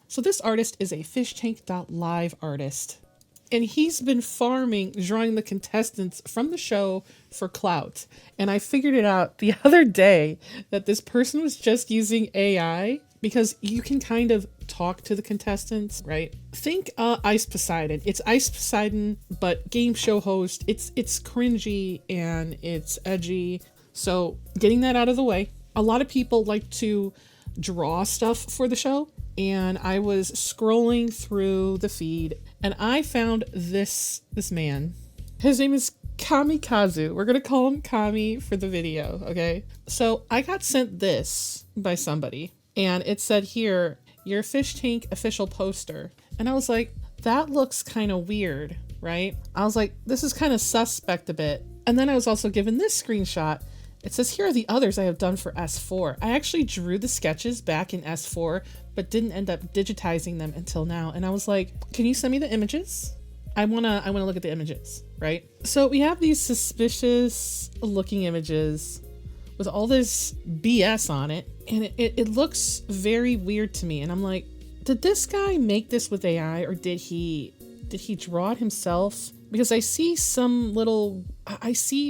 So this artist is a Fishtank.live artist. And he's been farming, drawing the contestants from the show for clout. And I figured it out the other day that this person was just using AI because you can kind of talk to the contestants, right? Think Ice Poseidon. It's Ice Poseidon, but game show host. It's cringy and it's edgy. So getting that out of the way, a lot of people like to draw stuff for the show. And I was scrolling through the feed and I found this man. His name is Kamikazu. We're going to call him Kami for the video, okay? So I got sent this by somebody and it said here, your Fishtank official poster. And I was like, that looks kind of weird, right? I was like, this is kind of suspect a bit. And then I was also given this screenshot. It says, here are the others I have done for S4. I actually drew the sketches back in S4, but didn't end up digitizing them until now. And I was like, can you send me the images? I wanna look at the images, right? So we have these suspicious looking images with all this BS on it. And it looks very weird to me. And I'm like, did this guy make this with AI or did he draw it himself? Because I see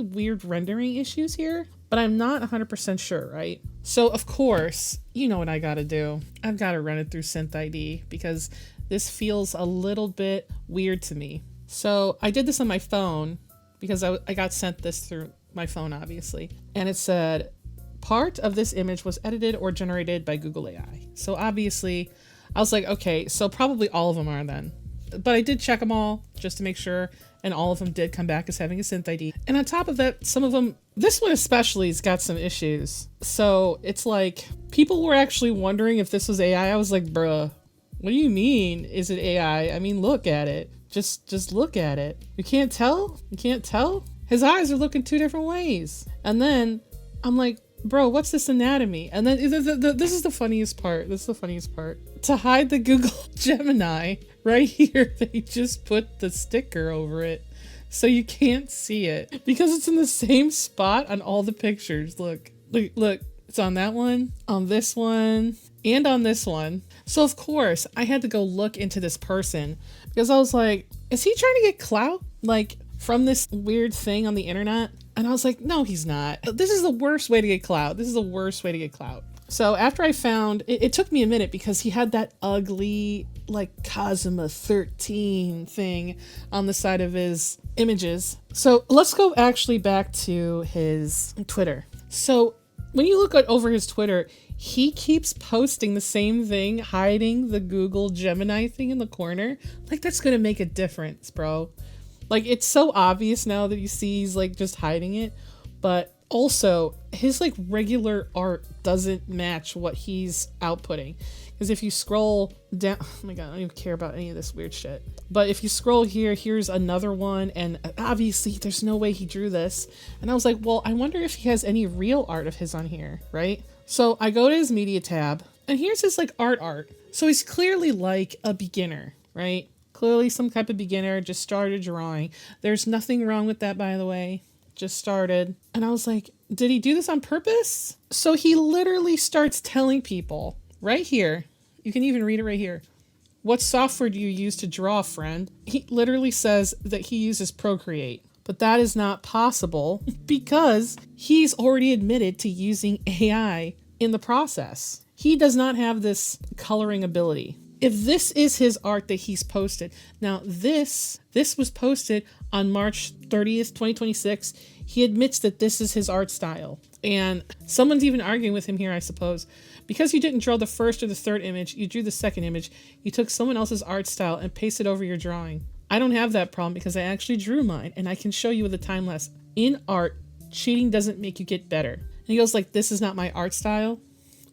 weird rendering issues here, but I'm not 100% sure, right? So of course, you know what I gotta do. I've gotta run it through SynthID because this feels a little bit weird to me. So I did this on my phone because I got sent this through my phone, obviously. And it said, part of this image was edited or generated by Google AI. So obviously, I was like, okay, so probably all of them are then. But I did check them all just to make sure, and all of them did come back as having a SynthID. And on top of that, some of them, this one especially has got some issues. So it's like, people were actually wondering if this was AI. I was like, bruh, what do you mean, is it AI? I mean, look at it. Just look at it. You can't tell? You can't tell? His eyes are looking two different ways. And then I'm like, bro, what's this anatomy? And then this is the funniest part. This is the funniest part. To hide the Google Gemini, right here, they just put the sticker over it so you can't see it because it's in the same spot on all the pictures. Look, it's on that one, on this one, and on this one. So of course I had to go look into this person because I was like, is he trying to get clout? Like from this weird thing on the internet? And I was like, no, he's not. This is the worst way to get clout. This is the worst way to get clout. So after I found, it took me a minute because he had that ugly, like Cosima 13 thing on the side of his images. So let's go actually back to his Twitter. So when you look over his Twitter, he keeps posting the same thing, hiding the Google Gemini thing in the corner. Like that's going to make a difference, bro. Like, it's so obvious now that you see he's, like, just hiding it. But also, his, like, regular art doesn't match what he's outputting. Because if you scroll down... Oh, my God, I don't even care about any of this weird shit. But if you scroll here, here's another one. And obviously, there's no way he drew this. And I was like, well, I wonder if he has any real art of his on here, right? So I go to his media tab. And here's his, like, art. So he's clearly, like, a beginner, right? Clearly some type of beginner, just started drawing. There's nothing wrong with that, by the way. Just started. And I was like, did he do this on purpose? So he literally starts telling people right here. You can even read it right here. What software do you use to draw, friend? He literally says that he uses Procreate. But that is not possible because he's already admitted to using AI in the process. He does not have this coloring ability. If this is his art that he's posted, now this was posted on March 30th, 2026. He admits that this is his art style. And someone's even arguing with him here, I suppose. Because you didn't draw the first or the third image, you drew the second image. You took someone else's art style and pasted over your drawing. I don't have that problem because I actually drew mine and I can show you with a time lapse. In art, cheating doesn't make you get better. And he goes like, this is not my art style.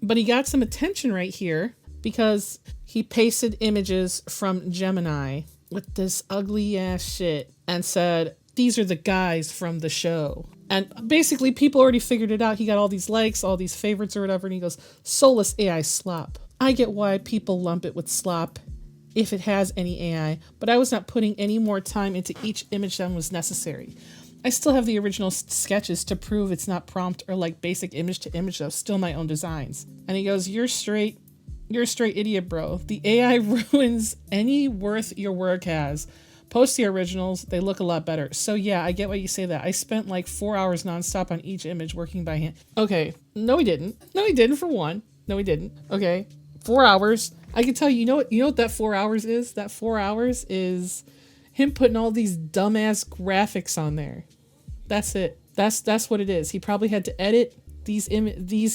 But he got some attention right here because he pasted images from Gemini with this ugly ass shit and said, these are the guys from the show. And basically people already figured it out. He got all these likes, all these favorites or whatever. And he goes, soulless AI slop. I get why people lump it with slop if it has any AI, but I was not putting any more time into each image than was necessary. I still have the original sketches to prove it's not prompt or like basic image to image though, still my own designs. And he goes, you're straight You're a straight idiot, bro. The AI ruins any worth your work has. Post the originals, they look a lot better. So yeah, I get why you say that. I spent like 4 hours nonstop on each image working by hand. Okay, no he didn't. No he didn't for one. No he didn't. Okay, 4 hours. I can tell you, you know what that 4 hours is? That 4 hours is him putting all these dumbass graphics on there. That's it. That's what it is. He probably had to edit these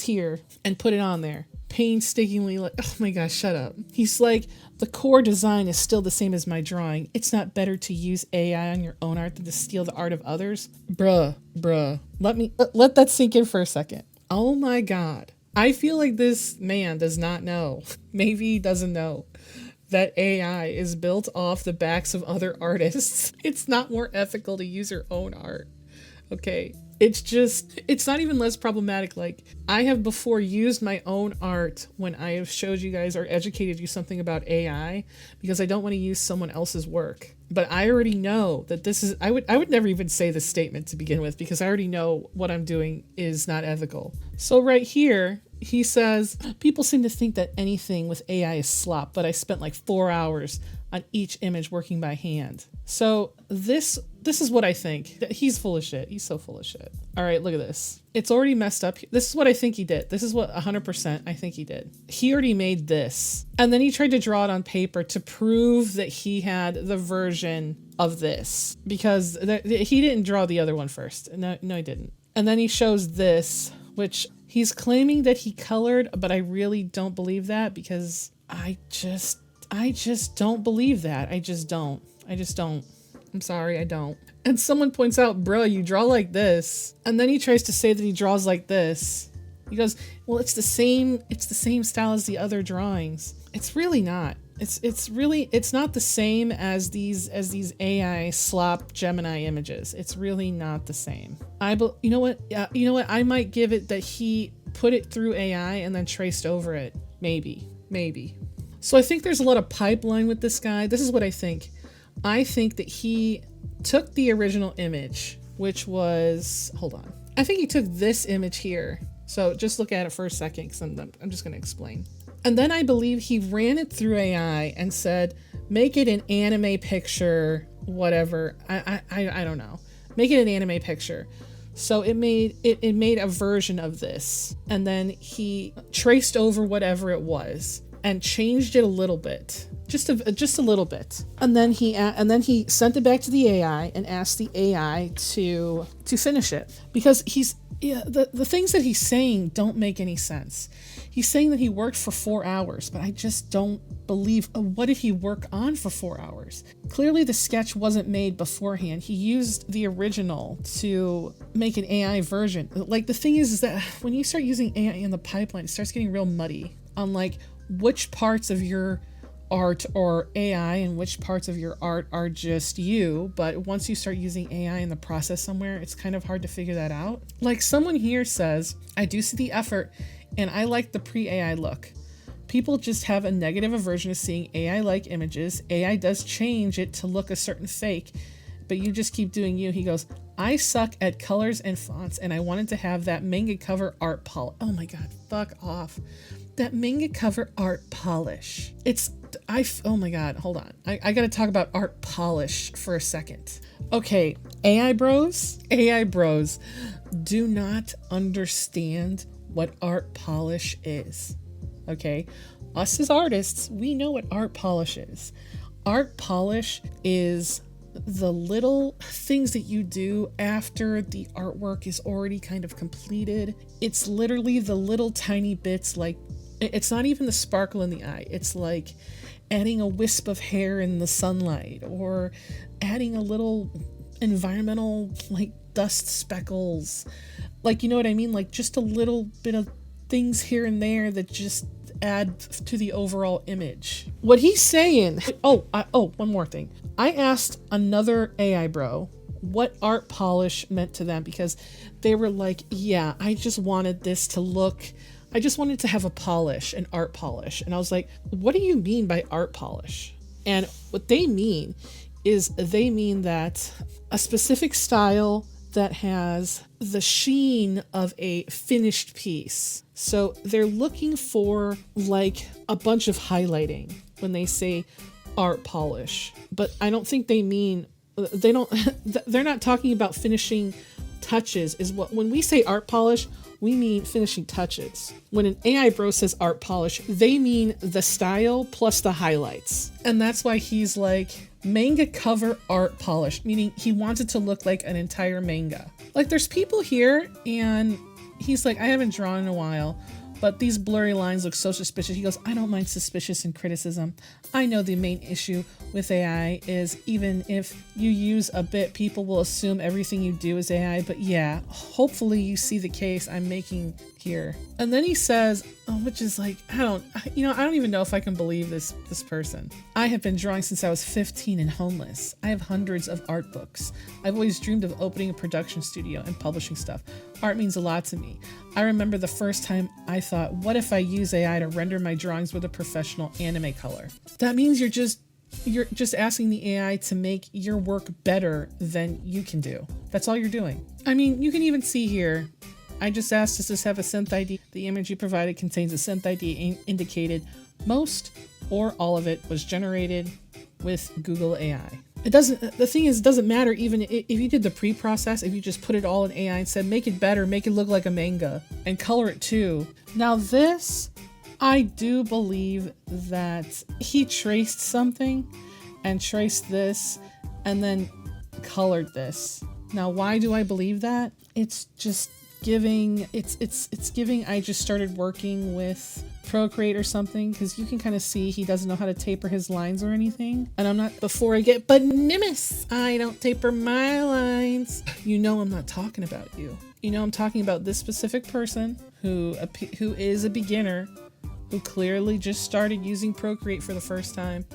here and put it on there. Painstakingly, like, oh my gosh, shut up. He's like, the core design is still the same as my drawing. It's not better to use AI on your own art than to steal the art of others. Bruh. Let that sink in for a second. Oh my God. I feel like this man does not know. Maybe he doesn't know that AI is built off the backs of other artists. It's not more ethical to use your own art. Okay. It's not even less problematic. Like, I have before used my own art when I have showed you guys or educated you something about AI because I don't want to use someone else's work. But I already know that this is, I would never even say this statement to begin with because I already know what I'm doing is not ethical. So right here, he says, people seem to think that anything with AI is slop, but I spent like 4 hours on each image working by hand. So this is what I think. He's full of shit. He's so full of shit. All right, look at this. It's already messed up. This is what I think he did. This is what 100% I think he did. He already made this. And then he tried to draw it on paper to prove that he had the version of this. Because he didn't draw the other one first. No, he didn't. And then he shows this, which he's claiming that he colored, but I really don't believe that because I just don't believe that. I just don't. I'm sorry, I don't. And someone points out, bro, you draw like this. And then he tries to say that he draws like this. He goes, well, it's the same style as the other drawings. It's really not. It's not the same as these AI slop Gemini images. It's really not the same. You know what? I might give it that he put it through AI and then traced over it. Maybe. So I think there's a lot of pipeline with this guy. This is what I think. I think that he took the original image, which was, hold on. I think he took this image here. So just look at it for a second because I'm just going to explain. And then I believe he ran it through AI and said, make it an anime picture, whatever. I don't know. Make it an anime picture. So it made a version of this. And then he traced over whatever it was and changed it a little bit. Just a little bit. And then he sent it back to the AI and asked the AI to finish it. Because the things that he's saying don't make any sense. He's saying that he worked for 4 hours, but I just don't believe, what did he work on for 4 hours? Clearly the sketch wasn't made beforehand. He used the original to make an AI version. Like, the thing is that when you start using AI in the pipeline, it starts getting real muddy on like which parts of your art or AI and which parts of your art are just you. But once you start using AI in the process somewhere, it's kind of hard to figure that out. Like, someone here says, I do see the effort and I like the pre-AI look. People just have a negative aversion to seeing AI-like images. AI does change it to look a certain fake, but you just keep doing you. He goes, I suck at colors and fonts and I wanted to have that manga cover art polish. Oh my God, fuck off. That manga cover art polish. Oh my God, hold on. I gotta talk about art polish for a second. Okay, AI bros do not understand what art polish is. Okay, us as artists, we know what art polish is. Art polish is the little things that you do after the artwork is already kind of completed. It's literally the little tiny bits, like, it's not even the sparkle in the eye. It's like adding a wisp of hair in the sunlight or adding a little environmental, like, dust speckles. Like, you know what I mean? Like, just a little bit of things here and there that just add to the overall image. What he's saying, one more thing. I asked another AI bro what art polish meant to them because they were like, yeah, I just wanted to have a polish, an art polish. And I was like, what do you mean by art polish? And what they mean is they mean that a specific style that has the sheen of a finished piece. So they're looking for like a bunch of highlighting when they say art polish, but I don't think they mean, they're not talking about finishing touches. Is what, when we say art polish, we mean finishing touches. When an AI bro says art polish, they mean the style plus the highlights. And that's why he's like, manga cover art polish, meaning he wants it to look like an entire manga. Like there's people here and he's like, I haven't drawn in a while, but these blurry lines look so suspicious. He goes, I don't mind suspicious and criticism. I know the main issue with AI is even if you use a bit, people will assume everything you do is AI. But yeah, hopefully you see the case I'm making here. And then he says, which is like, I don't even know if I can believe this person. I have been drawing since I was 15 and homeless. I have hundreds of art books. I've always dreamed of opening a production studio and publishing stuff. Art means a lot to me. I remember the first time I thought, what if I use AI to render my drawings with a professional anime color? That means you're just asking the AI to make your work better than you can do. That's all you're doing. I mean, you can even see here, I just asked, does this have a synth ID? The image you provided contains a synth ID indicated most or all of it was generated with Google AI. The thing is, it doesn't matter even if you did the pre-process, if you just put it all in AI and said, make it better, make it look like a manga and color it too. Now this, I do believe that he traced something and traced this and then colored this. Now, why do I believe that? It's just giving, it's giving I just started working with Procreate or something, because you can kind of see he doesn't know how to taper his lines or anything. And I'm not, before I get bananas, I don't taper my lines. You know I'm not talking about you. You know I'm talking about this specific person who is a beginner, who clearly just started using Procreate for the first time.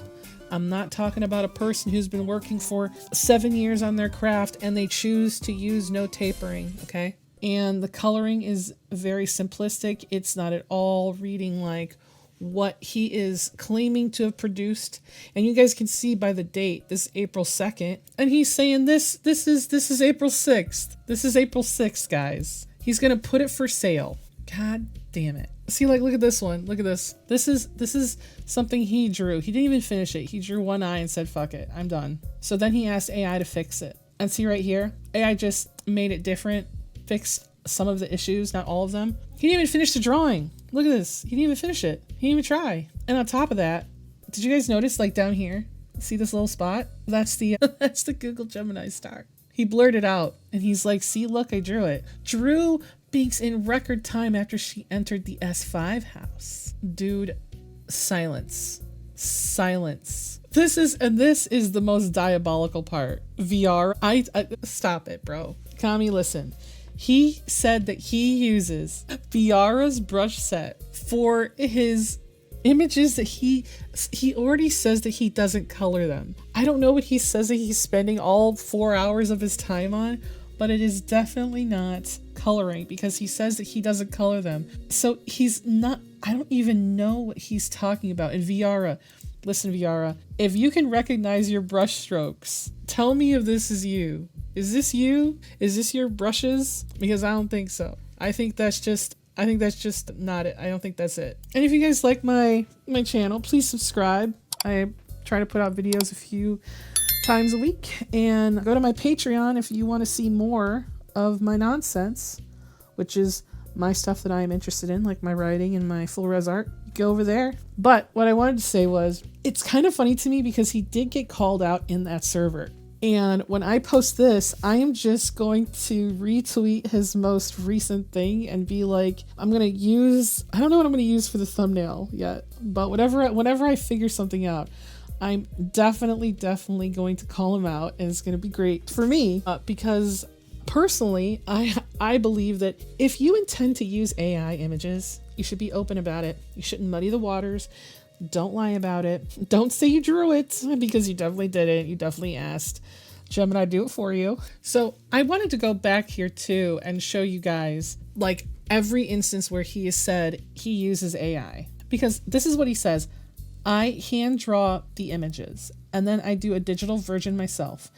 I'm not talking about a person who's been working for 7 years on their craft and they choose to use no tapering, okay? And the coloring is very simplistic. It's not at all reading like what he is claiming to have produced. And you guys can see by the date, this is April 2nd. And he's saying this is April 6th. This is April 6th, guys. He's going to put it for sale. God damn it. See, like, look at this one. Look at this. This is something he drew. He didn't even finish it. He drew one eye and said, fuck it, I'm done. So then he asked AI to fix it. And see right here, AI just made it different. Fixed some of the issues, not all of them. He didn't even finish the drawing. Look at this. He didn't even finish it. He didn't even try. And on top of that, did you guys notice, like down here, see this little spot? That's the that's the Google Gemini star. He blurred it out and he's like, see, look, I drew it. Drew Binks in record time after she entered the S5 house. Dude, silence. Silence. This is the most diabolical part. VR. I stop it, bro. Kami, listen. He said that he uses Viara's brush set for his images that he already says that he doesn't color them. I don't know what he says that he's spending all 4 hours of his time on, but it is definitely not coloring because he says that he doesn't color them. So he's not, I don't even know what he's talking about. And Viara, listen, Viara, if you can recognize your brush strokes, tell me if this is you. Is this you? Is this your brushes? Because I don't think so. I think that's just not it. I don't think that's it. And if you guys like my channel, please subscribe. I try to put out videos a few times a week. And go to my Patreon if you want to see more of my nonsense, which is my stuff that I am interested in, like my writing and my full res art. Go over there. But what I wanted to say was, it's kind of funny to me because he did get called out in that server. And when I post this, I am just going to retweet his most recent thing and be like, I don't know what I'm going to use for the thumbnail yet, but whenever I figure something out, I'm definitely going to call him out, and it's going to be great for me because personally, I believe that if you intend to use AI images, you should be open about it. You shouldn't muddy the waters. Don't lie about it. Don't say you drew it because you definitely didn't. You definitely asked Gemini do it for you. So I wanted to go back here too and show you guys like every instance where he has said he uses AI, because this is what he says. I hand draw the images and then I do a digital version myself.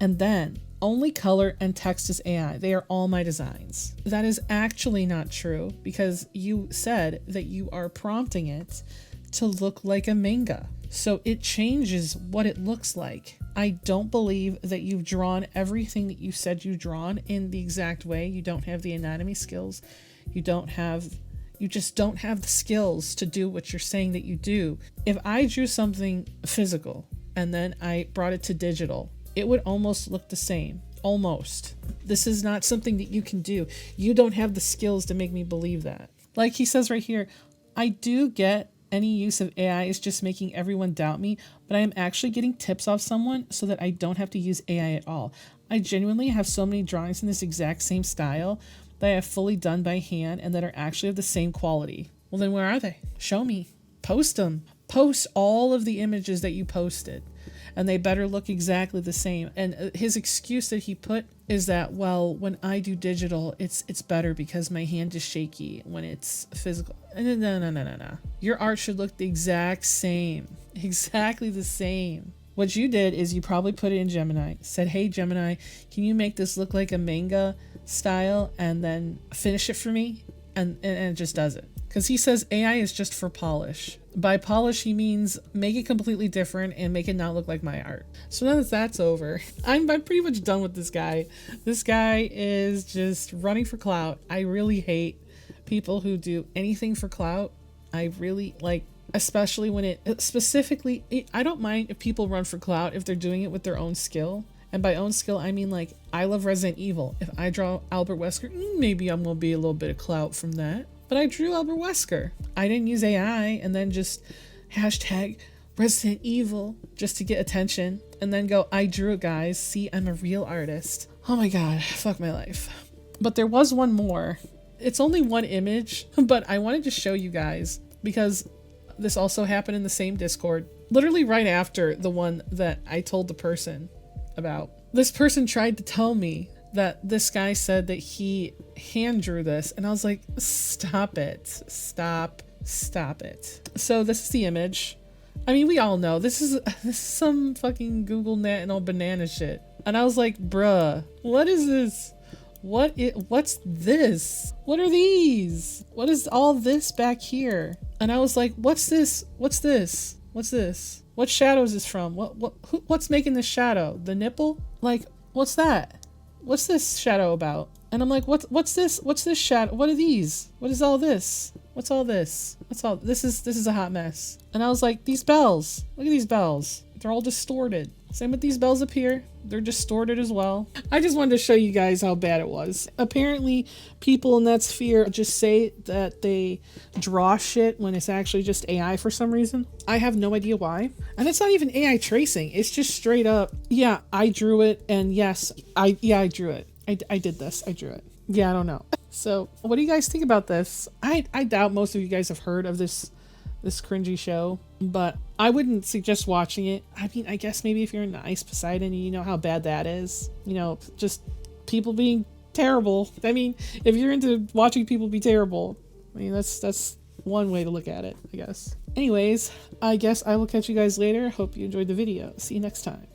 And then only color and text is AI. They are all my designs. That is actually not true because you said that you are prompting it to look like a manga. So it changes what it looks like. I don't believe that you've drawn everything that you said you've drawn in the exact way. You don't have the anatomy skills. You just don't have the skills to do what you're saying that you do. If I drew something physical and then I brought it to digital, it would almost look the same. Almost. This is not something that you can do. You don't have the skills to make me believe that. Like he says right here, I do get any use of AI is just making everyone doubt me, but I am actually getting tips off someone so that I don't have to use AI at all. I genuinely have so many drawings in this exact same style that I have fully done by hand and that are actually of the same quality. Well, then where are they? Show me. Post them. Post all of the images that you posted. And they better look exactly the same. And his excuse that he put is that, well, when I do digital, it's better because my hand is shaky when it's physical. No. Your art should look the exact same. Exactly the same. What you did is you probably put it in Gemini. Said, hey, Gemini, can you make this look like a manga style and then finish it for me? And it just does it. Because he says AI is just for polish. By polish, he means make it completely different and make it not look like my art. So now that that's over, I'm pretty much done with this guy. This guy is just running for clout. I really hate people who do anything for clout. I really like, especially when I don't mind if people run for clout if they're doing it with their own skill. And by own skill, I mean like, I love Resident Evil. If I draw Albert Wesker, maybe I'm gonna be a little bit of clout from that. But I drew Albert Wesker. I didn't use AI and then just hashtag Resident Evil just to get attention. And then go, I drew it, guys. See, I'm a real artist. Oh my God, fuck my life. But there was one more. It's only one image, but I wanted to show you guys because this also happened in the same Discord. Literally right after the one that I told the person about. This person tried to tell me that this guy said that he hand drew this, and I was like, stop it. Stop it. So this is the image. I mean, we all know this is some fucking Google Nano banana shit. And I was like, bruh, what is this? What's this? What are these? What is all this back here? And I was like, what's this? What's this? What's this? What shadow is this from? What's making this shadow? The nipple? Like, what's that? What's this shadow about? And I'm like, what's this? What's this shadow? What are these? What is all this? What's all this? This is a hot mess. And I was like, these bells. Look at these bells. They're all distorted. Same with these bells up here. They're distorted as well. I just wanted to show you guys how bad it was. Apparently, people in that sphere just say that they draw shit when it's actually just AI for some reason. I have no idea why. And it's not even AI tracing. It's just straight up, yeah, I drew it. And yes, I drew it. I did this. I drew it. Yeah, I don't know. So what do you guys think about this? I doubt most of you guys have heard of this cringy show, but I wouldn't suggest watching it. I mean, I guess maybe if you're in Ice Poseidon, you know how bad that is. You know, just people being terrible. I mean, if you're into watching people be terrible, I mean, that's one way to look at it, I guess. Anyways, I guess I will catch you guys later. Hope you enjoyed the video. See you next time.